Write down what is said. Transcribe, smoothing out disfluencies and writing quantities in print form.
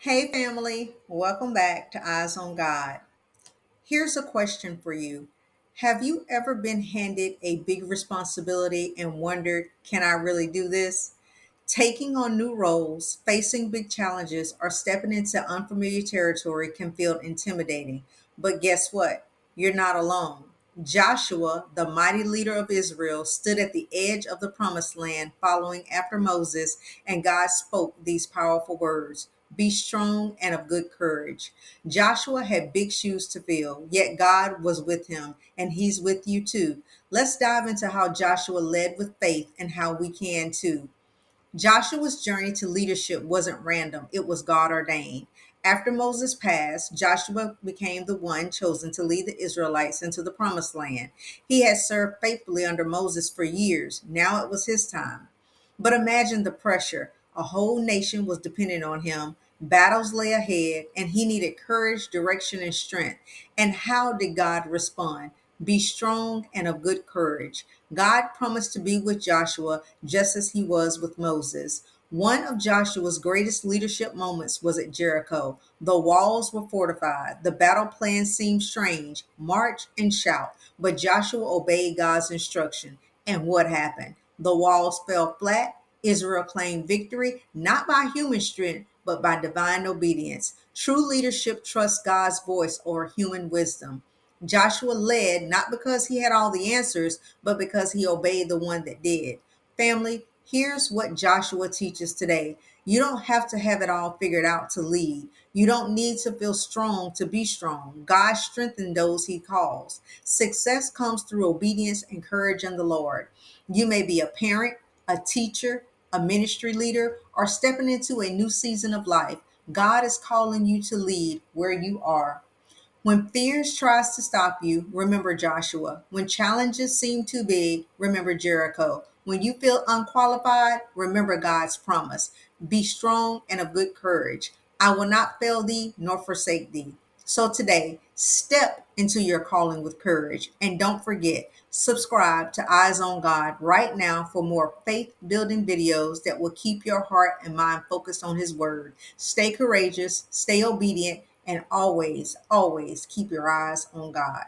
Hey, family, welcome back to Eyes on God. Here's a question for you. Have you ever been handed a big responsibility and wondered, can I really do this? Taking on new roles, facing big challenges, or stepping into unfamiliar territory can feel intimidating. But guess what? You're not alone. Joshua, the mighty leader of Israel, stood at the edge of the promised land following after Moses, and God spoke these powerful words: Be strong and of good courage. Joshua had big shoes to fill, yet God was with him, and he's with you too. Let's dive into how Joshua led with faith and how we can too. Joshua's journey to leadership wasn't random, it was God ordained. After Moses passed, Joshua became the one chosen to lead the Israelites into the promised land. He had served faithfully under Moses for years. Now it was his time. But imagine the pressure. A whole nation was dependent on him. Battles lay ahead, and he needed courage, direction, and strength. And how did God respond? Be strong and of good courage. God promised to be with Joshua just as he was with Moses. One of Joshua's greatest leadership moments was at Jericho. The walls were fortified. The battle plan seemed strange: march and shout. But Joshua obeyed God's instruction. And what happened? The walls fell flat. Israel claimed victory, not by human strength, but by divine obedience. True leadership trusts God's voice over human wisdom. Joshua led not because he had all the answers, but because he obeyed the one that did. Family, here's what Joshua teaches today. You don't have to have it all figured out to lead. You don't need to feel strong to be strong. God strengthens those he calls. Success comes through obedience and courage in the Lord. You may be a parent, a teacher, a ministry leader, or stepping into a new season of life. God is calling you to lead where you are. When fears tries to stop you, remember Joshua. When challenges seem too big, remember Jericho. When you feel unqualified, remember God's promise. Be strong and of good courage. I will not fail thee nor forsake thee. So today, step into your calling with courage. And don't forget, subscribe to Eyes on God right now for more faith building videos that will keep your heart and mind focused on His Word. Stay courageous, stay obedient, and always, always keep your eyes on God.